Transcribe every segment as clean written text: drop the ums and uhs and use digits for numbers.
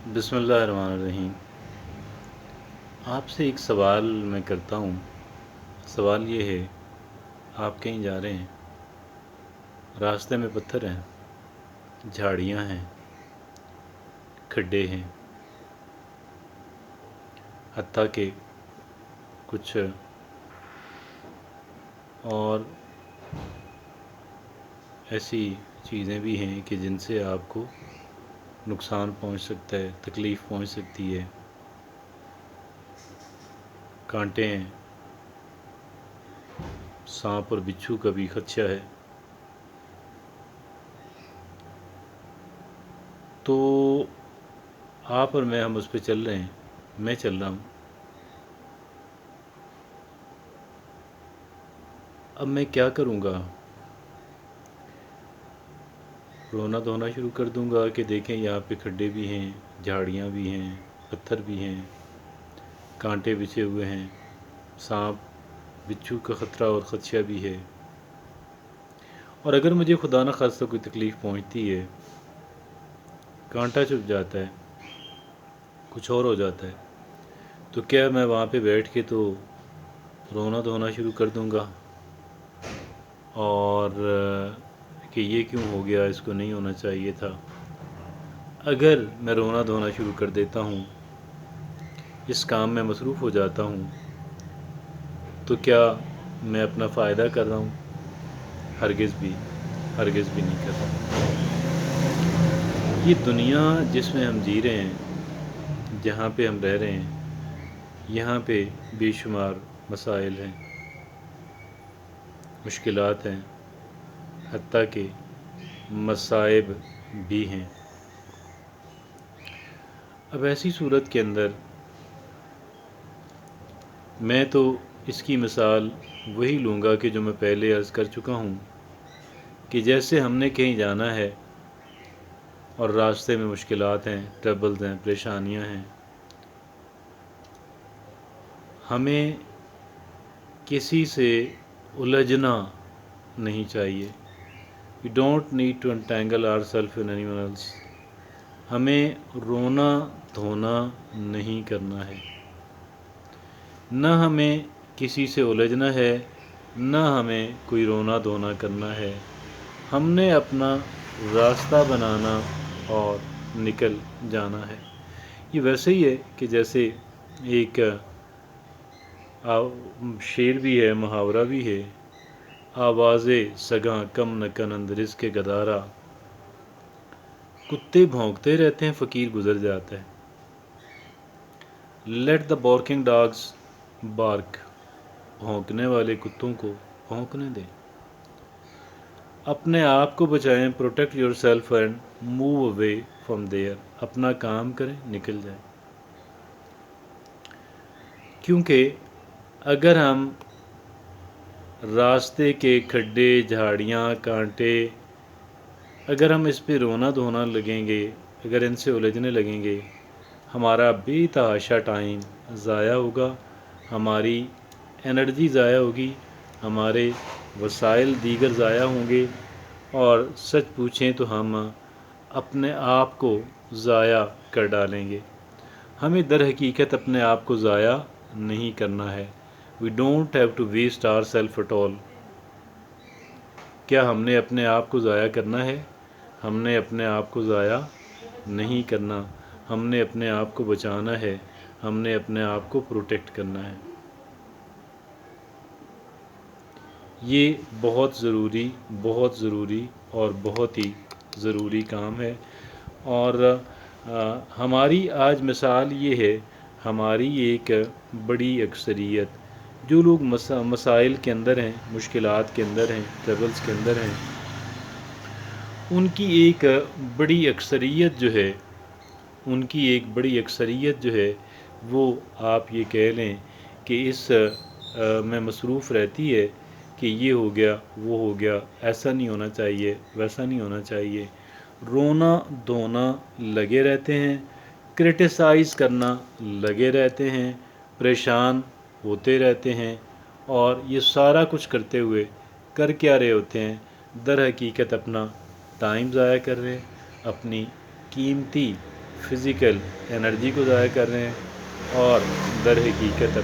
बिस्मिल्लाहिर्रहमानिर्रहीम। आपसे एक सवाल मैं करता हूँ। सवाल ये है, आप कहीं जा रहे हैं, रास्ते में पत्थर हैं, झाड़ियाँ हैं, खड्डे हैं, हत्ता के कुछ और ऐसी चीज़ें भी हैं कि जिनसे आपको नुकसान पहुँच सकता है, तकलीफ़ पहुँच सकती है। कांटे हैं, सांप और बिच्छू का भी खदशा है। तो आप और मैं, हम उस पर चल रहे हैं, मैं चल रहा हूँ। अब मैं क्या करूँगा? रोना धोना शुरू कर दूंगा कि देखें यहाँ पे खड्डे भी हैं, झाड़ियाँ भी हैं, पत्थर भी हैं, कांटे बिछे हुए हैं, सांप बिच्छू का ख़तरा और ख़दशा भी है। और अगर मुझे खुदा न खास्ता कोई तकलीफ़ पहुँचती है, कांटा चुभ जाता है, कुछ और हो जाता है, तो क्या मैं वहाँ पे बैठ के तो रोना धोना शुरू कर दूंगा और कि ये क्यों हो गया, इसको नहीं होना चाहिए था? अगर मैं रोना धोना शुरू कर देता हूँ, इस काम में मसरूफ़ हो जाता हूँ, तो क्या मैं अपना फ़ायदा कर रहा हूँ? हरगिज़ भी नहीं कर रहा। ये दुनिया जिसमें हम जी रहे हैं, जहाँ पे हम रह रहे हैं, यहाँ पे बेशुमार मसाइल हैं, मुश्किलात हैं, हत्ता के मसाइब भी हैं। अब ऐसी सूरत के अंदर मैं तो इसकी मिसाल वही लूँगा कि जो मैं पहले अर्ज़ कर चुका हूँ कि जैसे हमने कहीं जाना है और रास्ते में मुश्किलात हैं, ट्रबल्स हैं, परेशानियाँ हैं, हमें किसी से उलझना नहीं चाहिए। We don't need to entangle ourself in anyone else. हमें रोना धोना नहीं करना है, न हमें किसी से उलझना है, न हमें कोई रोना धोना करना है। हमने अपना रास्ता बनाना और निकल जाना है। ये वैसे ही है कि जैसे एक शेर भी है, मुहावरा भी है, आवाज़े सगां कम न कनंद रिज़्क़े गदारा। कुत्ते भौंकते रहते हैं, फ़कीर गुज़र जाता है। Let the barking dogs bark. भौंकने वाले कुत्तों को भौंकने दें। अपने आप को बचाएं, protect yourself and move away from there. अपना काम करें, निकल जाएं। क्योंकि अगर हम रास्ते के खड्डे, झाड़ियाँ, कांटे, अगर हम इस पे रोना धोना लगेंगे, अगर इनसे उलझने लगेंगे, हमारा बेतहाशा टाइम ज़ाया होगा, हमारी एनर्जी ज़ाया होगी, हमारे वसाइल दीगर ज़ाया होंगे, और सच पूछें तो हम अपने आप को ज़ाया कर डालेंगे। हमें दर हकीकत अपने आप को ज़ाया नहीं करना है। We don't have to waste our self at all. क्या हमने अपने आप को ज़ाया करना है? हमने अपने आप को ज़ाया नहीं करना। हमने अपने आप को बचाना है, हमने अपने आप को प्रोटेक्ट करना है। ये बहुत ज़रूरी और बहुत ही ज़रूरी काम है। और हमारी आज मिसाल ये है, हमारी एक बड़ी अक्सरियत जो लोग मसाइल के अंदर हैं, मुश्किलात के अंदर हैं, ट्रबल्स के अंदर हैं, उनकी एक बड़ी अक्सरियत जो है वो आप ये कह लें कि इस में मसरूफ़ रहती है कि ये हो गया, वो हो गया, ऐसा नहीं होना चाहिए, वैसा नहीं होना चाहिए। रोना धोना लगे रहते हैं, क्रिटिसाइज़ करना लगे रहते हैं, परेशान होते रहते हैं, और ये सारा कुछ करते हुए कर क्या रहे होते हैं? दर हकीकत अपना टाइम ज़ाया कर रहे हैं, अपनी कीमती فزیکل انرجی کو ضائع کر رہے ہیں اور در حقیقت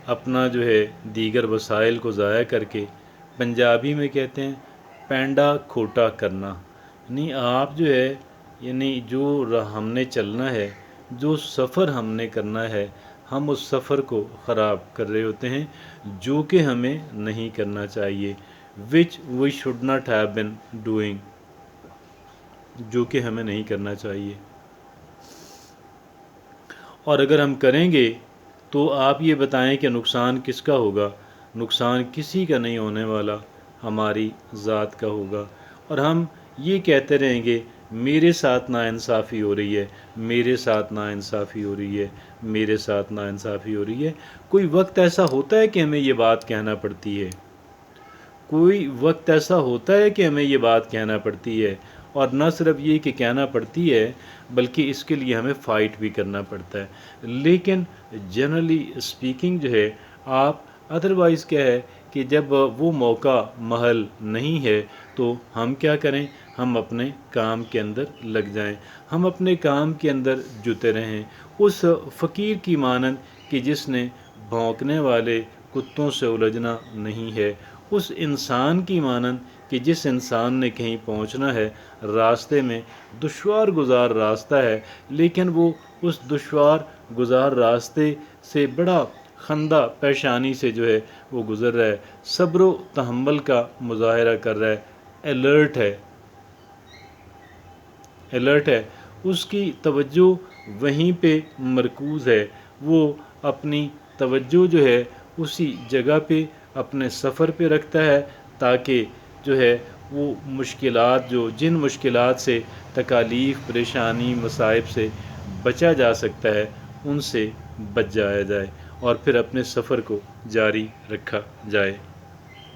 اپنا جو ہے دیگر وسائل کو ضائع کر کے، پنجابی میں کہتے ہیں پینڈا کھوٹا کرنا، یعنی آپ جو ہے یعنی جو ہم نے چلنا ہے، جو سفر ہم نے کرنا ہے، ہم اس سفر کو خراب کر رہے ہوتے ہیں جو کہ ہمیں نہیں کرنا چاہیے، which we should not have been doing، جو کہ ہمیں نہیں کرنا چاہیے۔ اور اگر ہم کریں گے تو آپ یہ بتائیں کہ نقصان کس کا ہوگا؟ نقصان کسی کا نہیں ہونے والا، ہماری ذات کا ہوگا، اور ہم یہ کہتے رہیں گے میرے ساتھ ناانصافی ہو رہی ہے، میرے ساتھ ناانصافی ہو رہی ہے، میرے ساتھ ناانصافی ہو رہی ہے۔ کوئی وقت ایسا ہوتا ہے کہ ہمیں یہ بات کہنا پڑتی ہے، کوئی وقت ایسا ہوتا ہے کہ ہمیں یہ بات کہنا پڑتی ہے، اور نہ صرف یہ کہ کہنا پڑتی ہے بلکہ اس کے لیے ہمیں فائٹ بھی کرنا پڑتا ہے۔ لیکن جنرلی اسپیکنگ جو ہے آپ ادروائز کیا ہے کہ جب وہ موقع محل نہیں ہے تو ہم کیا کریں؟ ہم اپنے کام کے اندر لگ جائیں، ہم اپنے کام کے اندر جتے رہیں، اس فقیر کی مانند کہ جس نے بھونکنے والے کتوں سے الجھنا نہیں ہے، اس انسان کی مانند کہ جس انسان نے کہیں پہنچنا ہے، راستے میں دشوار گزار راستہ ہے، لیکن وہ اس دشوار گزار راستے سے بڑا خندہ پیشانی سے جو ہے وہ گزر رہا ہے، صبر و تحمل کا مظاہرہ کر رہا ہے، الرٹ ہے، اس کی توجہ وہیں پہ مرکوز ہے، وہ اپنی توجہ جو ہے اسی جگہ پہ اپنے سفر پہ رکھتا ہے تاکہ جو ہے وہ مشکلات جن مشکلات سے، تکالیف، پریشانی، مصائب سے بچا جا سکتا ہے ان سے بچ جایا جائے اور پھر اپنے سفر کو جاری رکھا جائے۔